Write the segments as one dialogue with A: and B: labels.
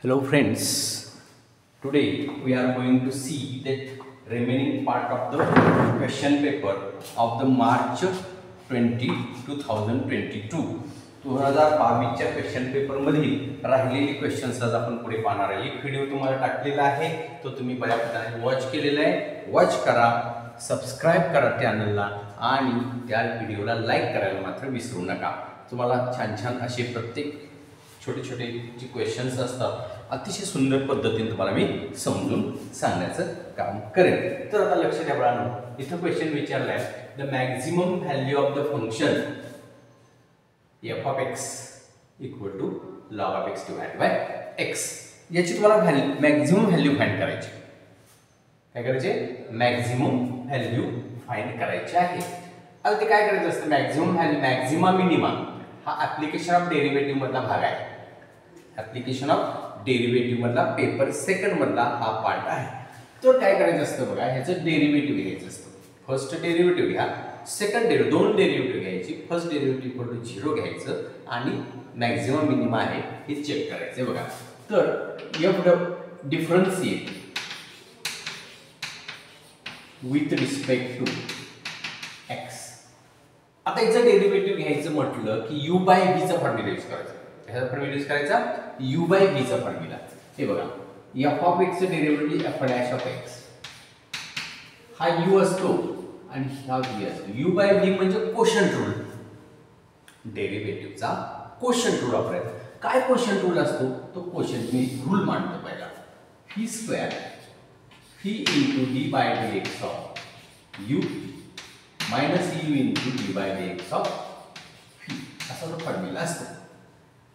A: Hello friends, today we are going to see that remaining part of the question paper of the March 20, 2022. 2022च्या question paper मधील राहिलेली questions आज आपण पुढे पाहणार आहे. एक व्हिडिओ तुम्हाला टाकलेला आहे तो तुम्ही बऱ्यापैकी वॉच केलेला आहे. वॉच करा, सबस्क्राइब करा चॅनलला आणि त्या व्हिडिओला लाईक करायला मात्र विसरू नका. तुम्हाला छान छान असे प्रत्येक छोटे छोटे जे क्वेश्चन्स असतात अतिशय सुंदर पद्धतीने तुम्हाला मी समजून सांगण्याचं काम करेन. तर आता लक्ष द्या बाळांनो, इथं क्वेश्चन विचारलाय the maximum value of the function f of x equal to log of x divide by x. याची तुम्हाला मॅक्झिमम व्हॅल्यू फाइंड करायची. काय करायचे? मॅक्झिमम व्हॅल्यू फाइंड करायची आहे. आता ते काय करायचं असतं? मॅक्झिमम व्हॅल्यू, मॅक्झिमा मिनिमा हा ऍप्लिकेशन ऑफ डेरिव्हेटिव्ह मधला भाग आहे. ऍप्लिकेशन ऑफ डेरिव्हेटिव्ह मधला पेपर सेकंड मधला हा पार्ट आहे. तर काय करायचं असतं बघा, ह्याचं डेरिव्हेटिव्ह घ्यायचं असतं. फर्स्ट डेरिव्हेटिव्ह घ्या, सेकंड डेरिव्हेटिव्ह, दोन डेरिव्हेटिव्ह घ्यायची. फर्स्ट डेरिव्हेटिव्ह इक्वल टू 0 घ्यायचं आणि मॅक्झिमम मिनिमा आहे हे चेक करायचं. बघा, तर F differentiate with respect to X. आता याचं डेरिव्हेटिव्ह घ्यायचं म्हटलं की u बाय v चा फॉर्म्युला यूज करायचा. ह्याचा फॉर्म्युला यूज करायचा u बाय v चा फॉर्म्युला. हे बघा, f ऑफ x चं derivative f dash of x हा u असतो आणि हा v असतो. u बाय v म्हणजे कोशंट रूल. डेरिव्हेटिव्हचा कोशंट रूल वापरायचा. काय कोशंट रूल असतो? तो कोशंट मी रूल मांडतो पहिला. v square v into d by dx of u minus u into d by dx of v असा तो फॉर्म्युला असतो.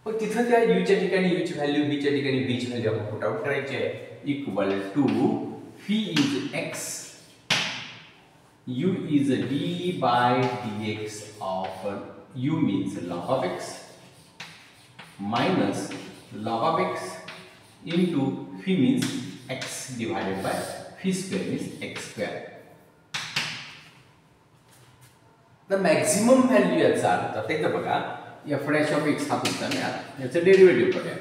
A: पण तिथं त्या u च्या ठिकाणी u ची व्हॅल्यू, v च्या ठिकाणी v ची व्हॅल्यू आपण पुट आउट करायची आहे. Equal to v is x, u is d by dx of u means log of x minus log of x into v means x divided by v square means x square. The maximum value याचा अर्थ आता इथं बघा, f dash of x हा तुमचा मिळाला. याचं derivative करूया.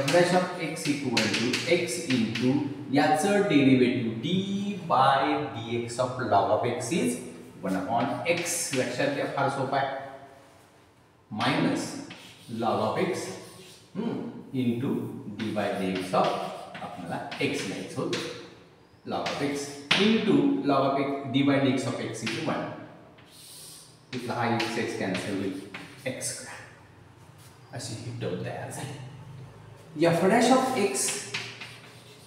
A: f dash of x equal to x into याचं derivative d by dx of log of x is 1 upon x. लक्षात घ्या, फार सोपं आहे. Minus log of x into d by dx of आपल्याला x लिहायचं होतं. log of x into log of x d by dx of x is 1. इथला हा x कॅन्सल होईल, x स्क्वेअर अशी ही टर्म तयार झाली. f dash of x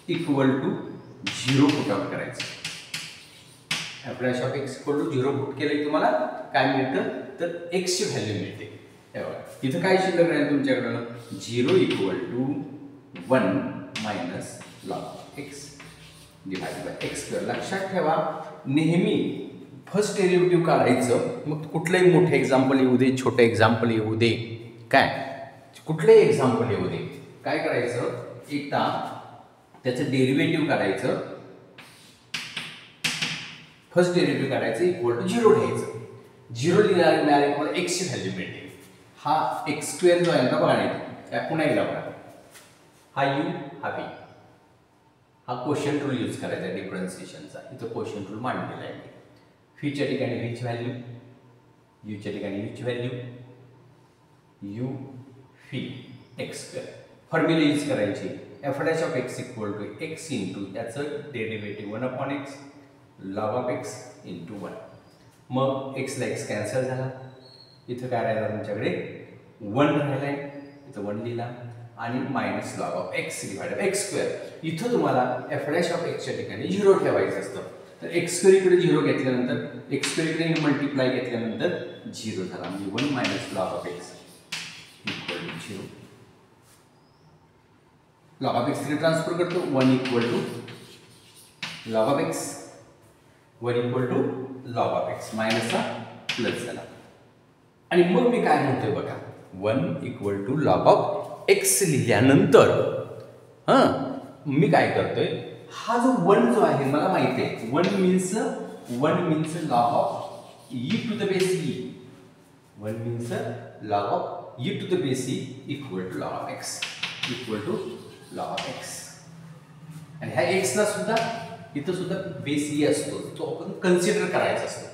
A: equal to 0 put out करायचं. f dash of x equal to 0 put केलं तुम्हाला काय मिळतं? तर x ची व्हॅल्यू मिळते. हे बघा, इथं काय शिल्लक राहील तुमच्याकडं? 0 equal to 1 minus log x divide by x square. लक्षात ठेवा, नेहमी फर्स्ट डेरिव्हेटिव्ह काढायचं. मग कुठलंही मोठे एक्झाम्पल येऊ दे, छोटे एक्झाम्पल येऊ दे, काय कुठलेही एक्झाम्पल येऊ दे, काय करायचं? एकदा त्याचं डेरिव्हेटिव्ह काढायचं. फर्स्ट डेरिव्हेटिव्ह काढायचं इक्वल टू 0 घ्यायचं. 0 लिहिल्यावर मिळाले मला x ची व्हॅल्यू मिळते. हा x स्क्वेअर जो आहे ना बघा, नाही पुन्हा एकदा बघा, हा u हा v, हा कोशंट रूल यूज करायचा डिफरन्सिएशनचा. इथं कोशंट रूल मांडलेला आहे. v च्या ठिकाणी v ची व्हॅल्यू, u च्या ठिकाणी u ची value, u v x square. Formula use करायची. f dash of x equal to x into याचं derivative 1 upon x log of x into 1. मग x ला x कॅन्सल झाला. इथं काय राहिला तुमच्याकडे? 1 राहिलाय. इथं 1 लिहिला आणि minus log of x divided by x square. इथं तुम्हाला f डॅश ऑफ x च्या ठिकाणी 0 ठेवायचं असतं. तर x स्क्वेअर इकडे 0 घेतल्यानंतर x स्क्वेअर इकडे मल्टिप्लाय घेतल्यानंतर 0 झाला. म्हणजे 1 minus log of x equal to 0. log of x कडे ट्रान्सफर करतो. 1 equal to log of x, 1 equal to log of x, मायनसचा प्लस झाला. आणि मग मी काय म्हणतोय बघा, 1 equal to log of x लिहिल्यानंतर मी काय करतोय, हा जो 1 जो आहे मला माहिती आहे 1 means log of e to the base e. 1 means log of e to the base e equal to log of x equal to log of X. आणि ह्या एक्सला सुद्धा इथं सुद्धा बेस ई असतो, तो आपण कन्सिडर करायचा असतो.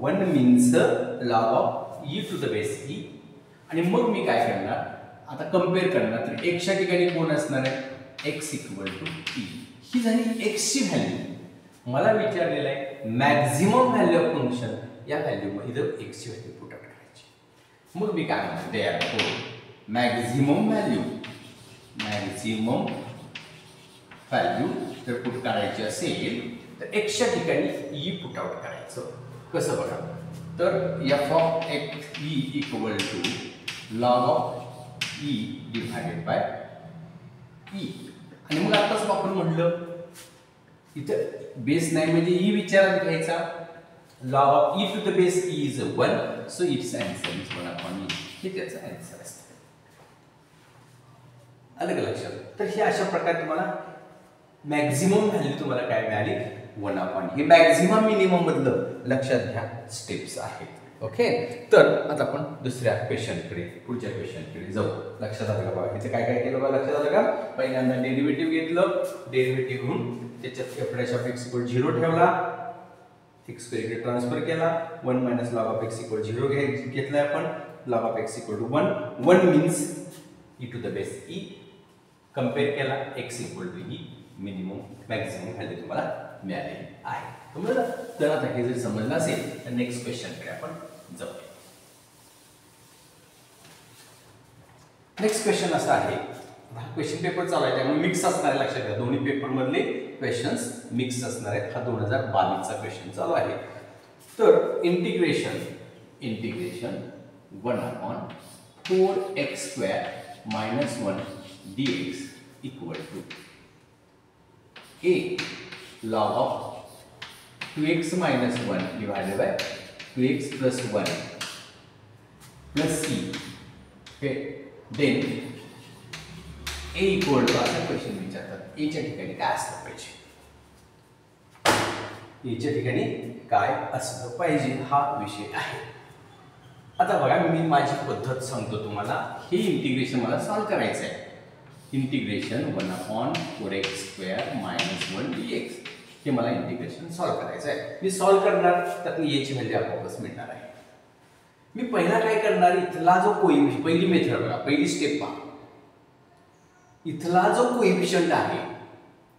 A: 1 means log of E to the base E. आणि मग मी काय करणार, आता कम्पेअर करणार. तर एक्सच्या ठिकाणी कोण असणार आहे, एक्स इक्वल टू ई. ही झाली एक्सची व्हॅल्यू. मला विचारलेलं आहे मॅक्झिमम व्हॅल्यू ऑफ फंक्शन, या व्हॅल्यूमध्ये इथं एक्सची व्हॅल्यू पुट आउट करायची. मग मी काय म्हणतो, देअरफॉर मॅक्झिमम व्हॅल्यू जर पुट करायची असेल तर एक्सच्या ठिकाणी ई पुट आउट करायचं. कसं बघा, तर F of X E equal to log of E divided by E. आणि मग आताच आपण म्हटलं इथं बेस नाही म्हणजे ई विचारात घ्यायचा. Log of E to the base E is 1, so it's answer is 1/e. हे त्याचं आन्सर असतं. अलग लक्षात. तर हे अशा प्रकारे तुम्हाला मॅक्झिमम व्हॅल्यू तुम्हाला काय मिळाली, 1/e. हे मॅक्झिमम मिनिमम मधलं लक्षात घ्या स्टेप्स आहेत. ओके. तर आता आपण दुसऱ्या क्वेश्चनकडे, पुढच्या क्वेश्चनकडे जाऊ. लक्षात आलं का बघा, इथे काय काय केलं बघा, लक्षात आलं का. पहिल्यांदा डेरिव्हेटिव्ह घेतलं, डेरिव्हेटिव्ह घेऊन त्याच्यात f' ऑफ x इक्वल 0 ठेवला, x इकडे ट्रान्सफर केला. 1 मायनस लॉग ऑफ x इक्वल 0 घेतलाय आपण. Log of x equal to 1. 1 means e to the base e. Compare केला, x equal to e. Minimum maximum value तुम्हाला मिळालेली आहे. समजलं. तर आता हे जर समजलं असेल तर नेक्स्ट क्वेश्चनकडे आपण जाऊ. नेक्स्ट क्वेश्चन असा आहे, हा क्वेश्चन पेपर चालू आहे त्यामुळे मिक्स असणार आहे. लक्षात घ्या, दोन्ही पेपर मधले क्वेश्चन्स मिक्स असणार आहेत. हा 2022 चा क्वेश्चन चालू आहे. तर integration 1/4x² - 1 dx equal to a log of 2x - 1 divided by 2x plus 1 plus c. Okay, then a equal to असा क्वेश्चन विचारतात. a च्या ठिकाणी काय असलं पाहिजे, a च्या ठिकाणी काय असलं पाहिजे हा विषय आहे. आता बघा, मी माझी पद्धत सांगतो तुम्हाला. हे इंटिग्रेशन मला सॉल्व्ह करायचं आहे. Integration 1/4x² - 1 dx. हे मला इंटिग्रेशन सॉल्व्ह करायचं आहे. मी सॉल्व्ह करणार, त्यातून याची व्हॅल्यू आपोआपच मिळणार आहे. मी पहिला काय करणार, इथला जो कोइफिशियंट, पहिली मेथड बघा, पहिली स्टेप पहा. इथला जो कोइफिशियंट आहे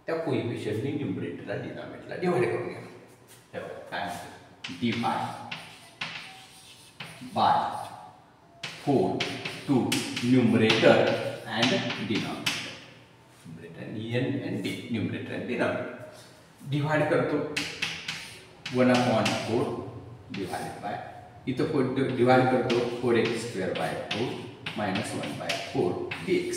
A: त्या कोइफिशियंटने न्यूमरेटरला डिनॉमिनेटरला डिवाइड करून घ्या. हे बघा काय म्हणतो, divide by 4 to numerator and denominator. Numerator and numerator and denominator. Divide करतो 1/4 divided by, इथं divide करतो 4x² by 4 minus 1/4 dx.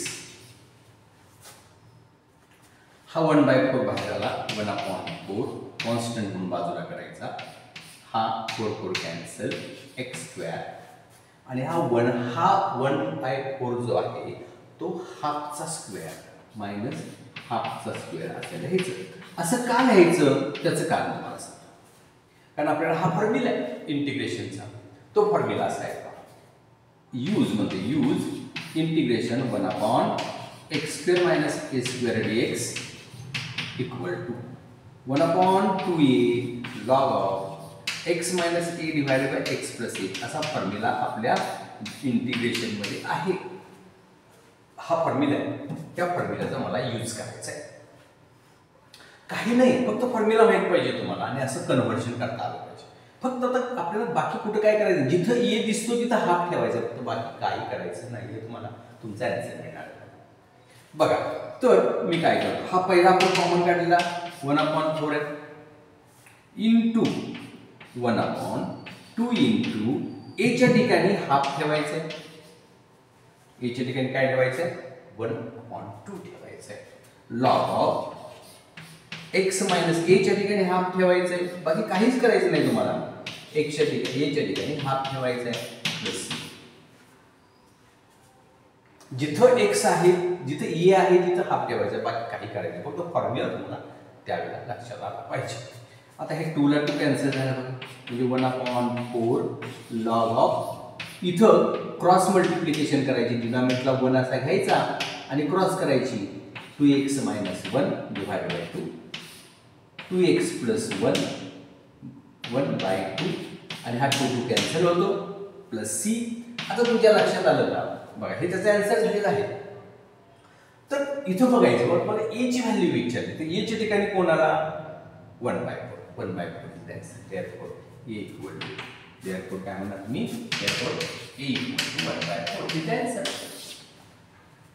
A: हा 1/4 बाहेर आला, 1/4 कॉन्स्टंट म्हणून बाजूला करायचा. हा 4 कॅन्सल, x² आणि हा 1/4 जो आहे तो हाफचा स्क्वेअर मायनस हाफचा स्क्वेअर असं लिहायचं. असं का लिहायचं त्याचं कारण तुम्हाला सांगतो. कारण आपल्याला हा फॉर्म्युला आहे इंटिग्रेशनचा, तो फॉर्म्युला असा आहे, use integration 1/x² - a² dx equal to 1/2a log of x - a divided by x plus a. असा फॉर्म्युला आपल्या इंटिग्रेशन मध्ये आहे. हा फॉर्म्युला आहे, त्या फॉर्म्युलाचा मला यूज करायचा आहे. काही नाही, फक्त फॉर्म्युला माहित पाहिजे तुम्हाला आणि असं कन्व्हर्शन करता आलं पाहिजे. फक्त आता आपल्याला बाकी कुठं काय करायचं, जिथं ए दिसतो तिथं हाफ ठेवायचा, फक्त बाकी काही करायचं नाही. तुम्हाला तुमचा आन्सर मिळणार. बघा, तर मी काय करतो, हा पहिला आपण कॉमन काढलेला 1/4 आहे, इंटू 1/2 इंटू ए च्या ठिकाणी हाफ ठेवायचं आहे. ए च्या ठिकाणी काय ठेवायचं आहे, 1/2 ठेवायचं आहे. Log of x minus a च्या ठिकाणी हाफ ठेवायचं आहे. बाकी काहीच करायचं नाही तुम्हाला. x च्या ठिकाणी a च्या ठिकाणी हाफ ठेवायचं आहे प्लस जिथं x आहे, जिथं a आहे तिथं हाफ ठेवायचं आहे. बाकी काही करायचं नाही, फक्त फॉर्म्युला तुम्हाला त्यावेळेला लक्षात आला पाहिजे. आता हे 2 ला 2 कॅन्सल झालं बघा, म्हणजे 1/4 लॉग ऑफ, इथं क्रॉस मल्टिप्लिकेशन करायची, डिनॉमिनेटरला 1 असा घ्यायचा आणि क्रॉस करायची 2x - 1 डिवाइड बाय 2, 2x + 1 1/2 आणि हा 2 कॅन्सल होतो प्लस c. आता तुमच्या लक्षात आलं का बघा हे त्याचा आन्सर झालेला आहे. तर इथं बघायचं बघा a ची व्हॅल्यू विचारली तर a च्या ठिकाणी कोण आला 1/4 therefore a equal to therefore काय म्हणणार तुम्ही therefore a equal to 1/4 इथे आन्सर.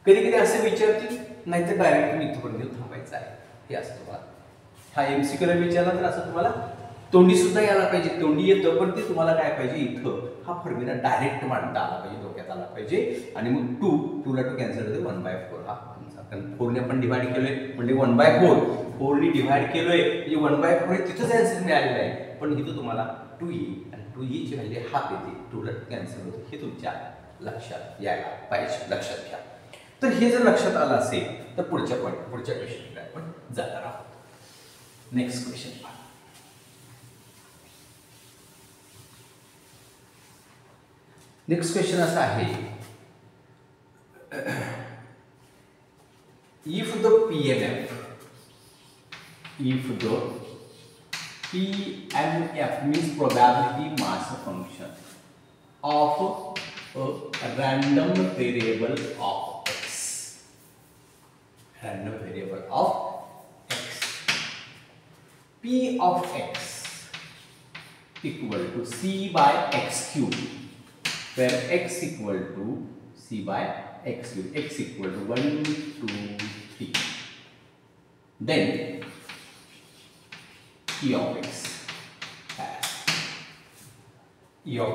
A: कधी कधी असं विचारतील नाहीतर डायरेक्ट तुम्ही इथपर्यंत थांबायचं आहे हे असतं बघा. हा एमसीक्यू विचारला तर असं तुम्हाला तोंडी सुद्धा यायला पाहिजे. तोंडी येतं पण ते तुम्हाला काय पाहिजे इथं हा फॉर्म्युला डायरेक्ट मांडता आला पाहिजे, डोक्यात आला पाहिजे. आणि मग 2 ला 2 कॅन्सल होते 1/4 हा तुमचा. कारण 4 ने आपण डिवाइड केलोय म्हणजे 1/4 4 ने डिवाइड केलोय म्हणजे 1/4 तिथंच आन्सर मिळालेला आहे. पण इथं तुम्हाला 2e आणि 2e ची व्हॅल्यू हाफ येते 2 ला कॅन्सल होते हे तुमच्या लक्षात यायला पाहिजे, लक्षात घ्या. तर हे जर लक्षात आलं असेल तर पुढच्या क्वेश्चनकडे आपण जाणार आहोत. नेक्स्ट क्वेश्चन पहा. नेक्स्ट क्वेश्चन असा आहे if the PMF means probability mass function of a random variable of x p of x equal to c by x cube where x equal to c by x cube, x equal to 1 2 3, then e of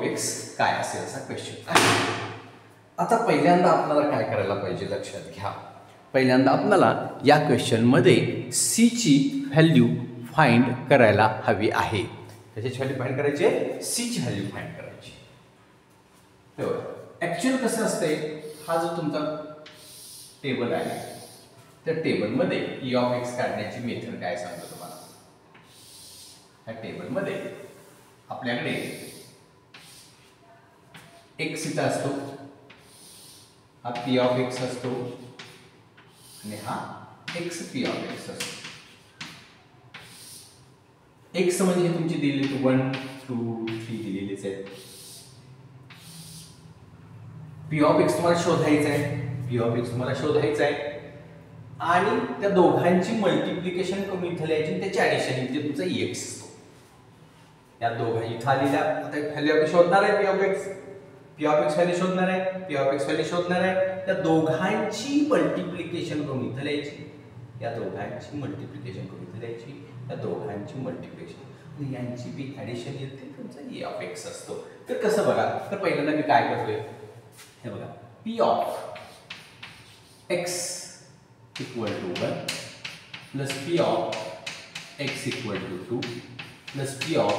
A: x काय असेल असा question आहे. आता पहिल्यांदा आपल्याला काय करायला पाहिजे लक्षात घ्या. पहिल्यांदा आपल्याला या क्वेश्चन मध्ये c ची व्हॅल्यू फाइंड करायला हवी आहे. त्याची व्हॅल्यू फाइंड करायची आहे, c ची व्हॅल्यू फाइंड करायची. ऍक्च्युअल कसं असतंय हा जो तुमचा टेबल आहे त्या टेबलमध्ये e of x काढण्याची मेथड काय सांगतो तुम्हाला. ह्या टेबलमध्ये आपल्याकडे x इथं असतो, हा p of x असतो आणि हा x p of x असतो. x म्हणजे तुमची दिलेली 1 2 3 दिलेलीच आहेत. p of x तुम्हाला शोधायचं आहे, p of x तुम्हाला शोधायचं आहे आणि त्या दोघांची मल्टिप्लिकेशन करून इथं लिहायची, त्याची ऍडिशन इथे तुमचा ex असतो. या दोघा इथं आलेल्या आता व्हॅल्यू आपण शोधणार आहे p of x व्हॅल्यू शोधणार आहे, p of x व्हॅल्यू शोधणार आहे. त्या दोघांची मल्टिप्लिकेशन करून इथं लिहायची, या दोघांची मल्टिप्लिकेशन करून इथं लिहायची, या दोघांची मल्टिप्लिकेशन आणि यांची बी ऍडिशन येते तुमचा e of x असतो. तर कसं बघा, तर पहिल्यांदा मी काय करतोय हे बघा, p of x equal to 1 plus p of x equal to 2 plus p of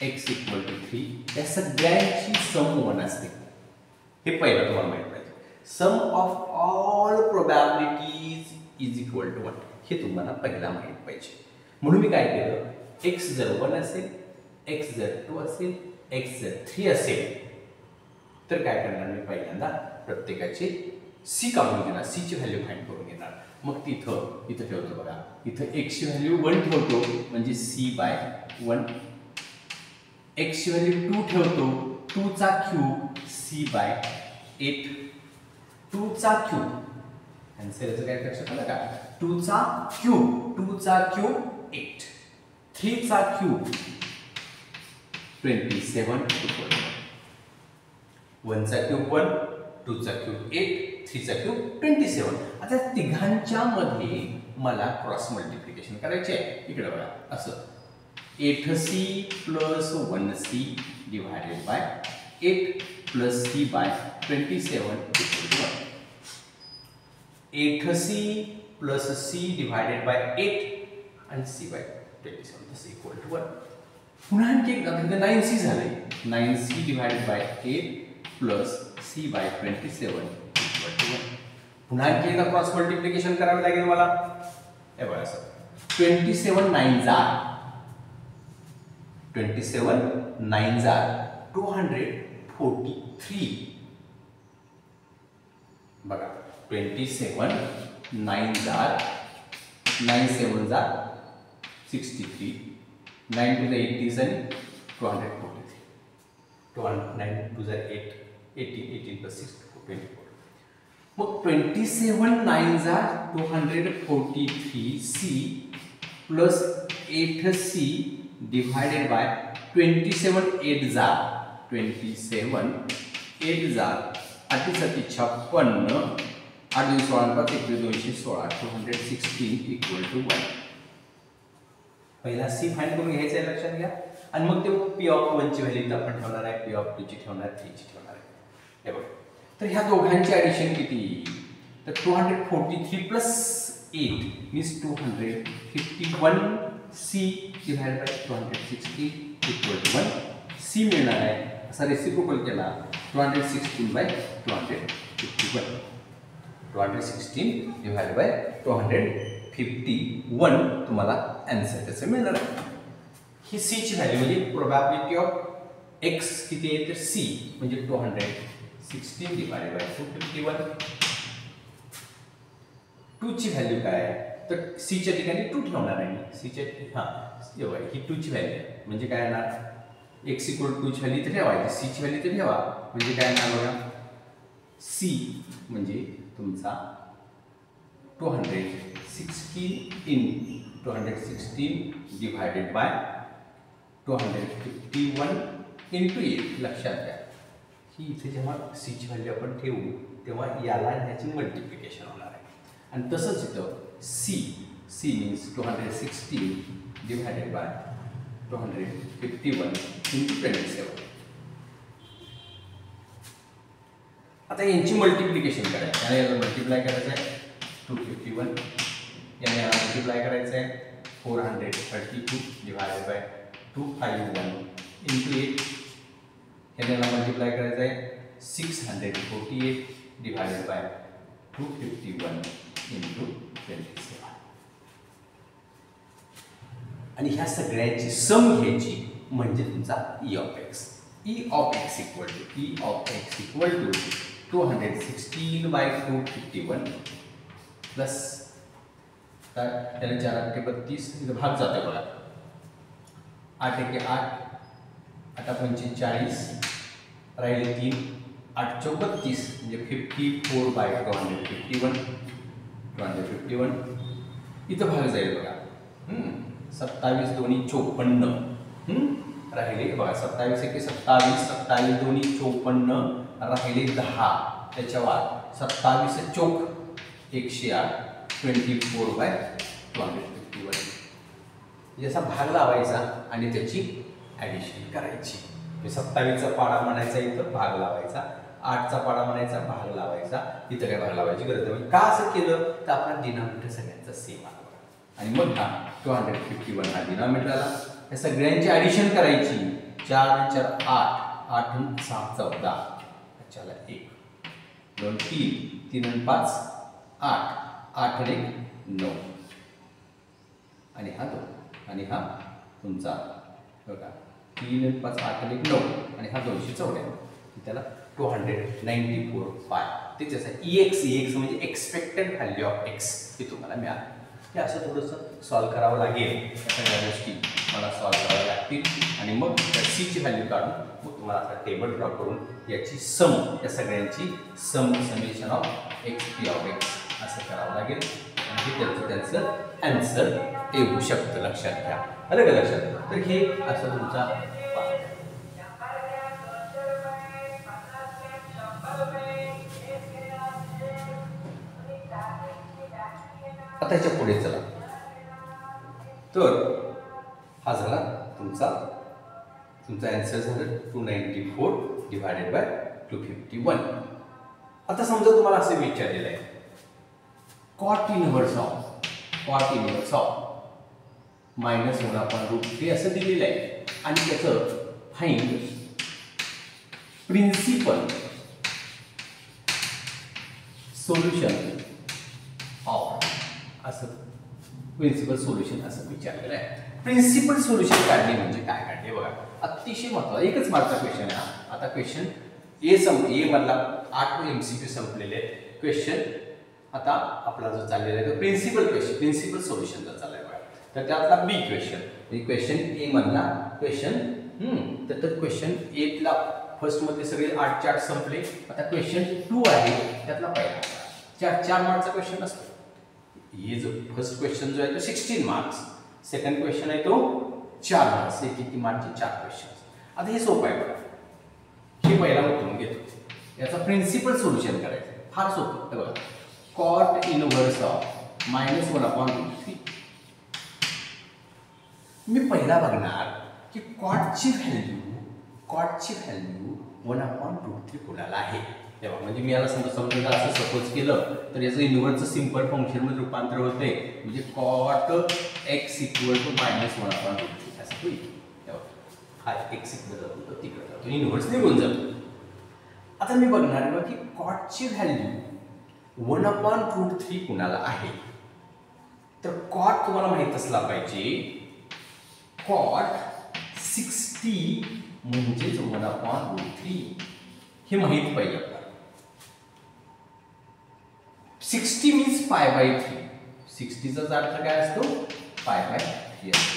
A: x equal to 3 या सगळ्यांची सम 1 असते. हे पहिलं तुम्हाला माहित पाहिजे. Sum of all probabilities is equal to 1 हे तुम्हाला पहिला माहित पाहिजे. म्हणून मी काय केलं, x जर 1 असेल, x जर 2 असेल, x जर 3 असेल तर काय करणार मी पहिल्यांदा प्रत्येकाचे c काढून घेणार, c ची व्हॅल्यू फाइंड करून घेणार. मग इथं ठेवतो बघा, इथं x ची व्हॅल्यू 1 ठेवतो म्हणजे c बाय 1, x ची व्हॅल्यू 2 ठेवतो 2 चा क्यूब c बाय 8, 2 चा क्यूब आन्सरचं काय लक्षात आलं का, 2 चा क्यूब 8, 3 चा क्यूब 27 1 चा क्यूब 1, 2 चा क्यूब 8, 3 चा क्यूब 27. आता तिघांच्या मध्ये मला क्रॉस मल्टिप्लिकेशन करायचे आहे. इकडे बघा असं 8c plus 1c divided by 8 plus c by 27 equal to 1. 8c plus c divided by 8 आणि c by 27 this equal to 1. पुन्हा आणखी एकदा म्हणजे 9c झाले, 9c divided by 8 plus c by 27 equal to 1. पुन्हा आणखी एकदा क्रॉस मल्टिप्लिकेशन करावे लागेल मला. हे बघा असं 27 9 जा 243. बघा 27 9s are 9 7s are 63 9 to the 80s and 243 9 to the 8 18 plus 6 24 मग 27 9s are 243c plus 8c divided by 27 8s are 8 56 8 16 216 216 equal to 1 पहिला सी फाइंड करून घ्यायचा आहे लक्षात घ्या आणि मग ते पी ऑफ 1 ची व्हॅल्यू आपण ठेवणार आहे पी ऑफ 2 ची ठेवणार 3 ची ठेवणार आहे हे बघ तर ह्या दोघांचे ऍडिशन किती तर 243 plus 8 means 251c divided by 260 equal to 1 c मिळणार आहे असा रेसिप्रोकल केला 216 by 251 216 divided by 251 तुम्हाला आन्सर त्याचं मिळणार आहे ही c ची व्हॅल्यू म्हणजे प्रोबॅबिलिटी ऑफ x किती आहे तर c म्हणजे 216 divided by 251 2 ची व्हॅल्यू काय आहे तर c च्या ठिकाणी 2 ठेवणार आहे मी c च्या ही 2 ची व्हॅल्यू म्हणजे काय येणार x equal to 2 ची व्हॅल्यू तर ठेवायची c ची व्हॅल्यू तर ठेवा म्हणजे काय येणार बघा c म्हणजे तुमचा 216 divided by 251 into 8 लक्षात घ्या ही इथे जेव्हा c ची व्हॅल्यू आपण ठेवू तेव्हा याला ह्याची मल्टिप्लिकेशन होणार आहे आणि तसंच इथं c means 216 divided by 251 into 27 आता यांची मल्टिप्लिकेशन करायची आणि याला मल्टिप्लाय करायचं आहे 251 याने याला मल्टिप्लाय करायचं आहे 432 divided by 251 into 8 याने याला मल्टिप्लाय करायचं आहे 648 divided by 251 into 27 आणि ह्या सगळ्यांची सम घ्यायची म्हणजे तुमचा e of x equal to 216 by 251 plus त्याला 4 8 32 इथं भाग जाते बघा 8 1 8 8 45 राहिले 3 8 4 32 म्हणजे 54 by 251 इथं भाग जाईल बघा 27 दोन्ही 54 राहिले बघा 27 1 27 27 दोन्ही 54 राहिले 10 त्याच्यावर 27 चोक 108 24 by 251 याचा भाग लावायचा आणि त्याची ॲडिशन करायची 27 चा पाडा म्हणायचा इथं भाग लावायचा 8 चा पाडा म्हणायचा भाग लावायचा इथं काय भाग लावायची गरज नाही का असं केलं तर आपला डिनॉमिनेटर सगळ्यांचा सेम आला आणि मग हा 251 हा डिनॉमिनेटर आला या सगळ्यांची ॲडिशन करायची 4 4 8 8 6 14 चला 1 2 3 3 5 8 8 1 9 आणि हा 2 आणि हा तुमचा बघा 3 5 8 1 9 आणि हा 294 त्याला 294 पाय त्याच्यासाठी EX म्हणजे एक्सपेक्टेड व्हॅल्यू ऑफ x हे तुम्हाला मिळालं हे असं थोडंसं सॉल्व करावं लागेल या सगळ्या गोष्टी मला सॉल्व कराव्या लागतील आणि मग त्या c ची व्हॅल्यू काढून मग तुम्हाला असा टेबल ड्रॉ करून याची सम या सगळ्यांची summation of x p of x असं करावं लागेल आणि त्याचं आन्सर येऊ शकतं लक्षात घ्या आलं का लक्षात तर हे असं तुमचा आता याच्या पुढे चला तर हा झाला तुमचा आन्सर झालं 294 divided by 251 आता समजा तुम्हाला असे विचारलेलं आहे cot inverse of -1/√3 असं दिलेलं आहे आणि त्याचं फाइंड प्रिन्सिपल सोल्युशन ऑफ असं प्रिन्सिपल सोल्युशन असं विचारलेलं आहे प्रिन्सिपल सोल्युशन काढणे म्हणजे काय काढणे बघा अतिशय महत्त्वाचा एकच मार्कचा क्वेश्चन आहे हा आता क्वेश्चन ए मधला 8 MCQ संपलेले आहेत क्वेश्चन आता आपला जो चाललेला आहे तो प्रिन्सिपल सोल्युशनचा चाललाय बघा. तर त्यातला बी क्वेश्चन म्हणजे क्वेश्चन ए मधला क्वेश्चन तर क्वेश्चन एला फर्स्ट मध्ये सगळे 8 चार्ट संपले. आता क्वेश्चन 2 आहे त्यातला पहिला 4 मार्कचा क्वेश्चन असतो. हे जो फर्स्ट क्वेश्चन जो आहे तो 16 मार्क्स, सेकंड क्वेश्चन आहे तो 4 मार्क्स, किती मार्कचे 4 क्वेश्चन. आता हे सोपं आहे बघा. हे पहिला उतरून घेतो, याचा प्रिन्सिपल सोल्युशन करायचं फार सोपं आहे बघा. Cot inverse of -1/√3. मी पहिला बघणार की कॉटची व्हॅल्यू 1/√3 कोणाला आहे तेव्हा. म्हणजे मी याला समजा असं सपोज केलं तर याचं इनव्हर्सचं सिंपल फंक्शनमध्ये रूपांतर होते. म्हणजे कॉट x = -1/√3 असं होईल. तेव्हा हा x इकडे जातो तर तिकडे जातो, इनव्हर्स निघून जातो. आता मी बघणार आहे की कॉटची व्हॅल्यू 1/√3 कुणाला आहे. तर कॉट तुम्हाला माहित असला पाहिजे. कॉट 60 म्हणजेच 1/√3 हे माहित पाहिजे आपल्याला. 60 मीन्स π/3. 60चा अर्थ काय असतो? π/3 असतो.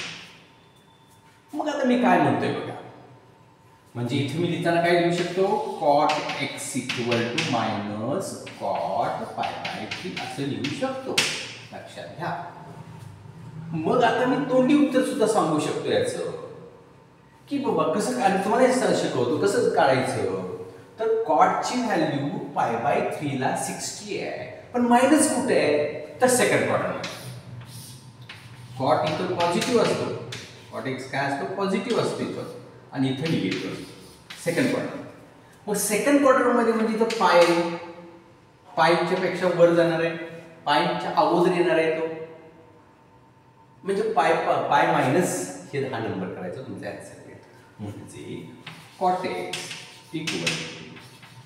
A: मग आता मी काय म्हणतोय बघा, म्हणजे इथे मी लिहिताना काय लिहू शकतो? cot x = -cot π/3 असं लिहू शकतो. लक्षात घ्या. मग आता मी तोंडी उत्तर सुद्धा सांगू शकतो याचं की बाबा कसं काय. तुम्हाला हे शिकवतो कसं काढायचं. तर कॉटची व्हॅल्यू π/3 ला 60 आहे, पण मायनस कुठे आहे? तर सेकंड क्वाड्रंट. कॉट इथं पॉझिटिव्ह असतो, कॉट x काय असतो? पॉझिटिव्ह असतो इथं, आणि इथं निगेटिव्ह असतो सेकंड क्वाड्रंट. मग सेकंड क्वाड्रंटमध्ये म्हणजे इथं पायच्या पेक्षा वर जाणार आहे, पायच्या अगोदर येणार आहे तो, म्हणजे पाय मायनस हे हा नंबर करायचा तुमचा ॲन्सर. म्हणजे cot x =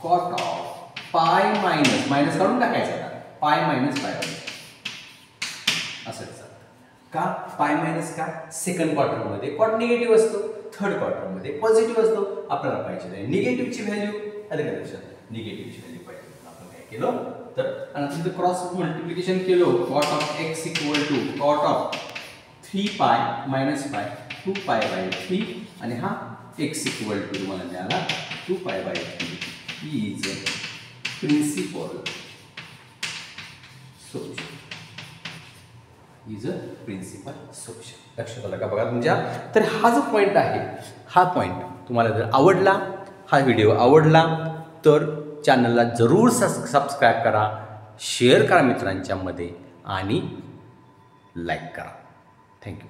A: cot of pi minus काढून टाकायचा पाय मायनस पाय असंच का. पाय मायनस का? सेकंड क्वार्टरमध्ये कॉट निगेटिव्ह असतो, थर्ड क्वार्टरमध्ये पॉझिटिव्ह असतो. आपल्याला पाहिजे नाही निगेटिव्हची व्हॅल्यू. आलं का लक्षात? निगेटिव्हची व्हॅल्यू पाहिजे. आपण काय केलं तर आणि क्रॉस मल्टिप्लिकेशन केलं. Cot of x = cot of 3π - π 2π/3 आणि हा x = तुम्हाला मिळाला 2π/3 is principal solution. Is a principal solution. लक्षात आलं का बघा तुमच्या. तर हा जो पॉईंट आहे, हा पॉईंट तुम्हाला जर आवडला, हा व्हिडिओ आवडला तर चॅनलला जरूर सबस्क्राईब करा, शेअर करा मित्रांच्या मध्ये आणि लाईक करा. थँक्यू.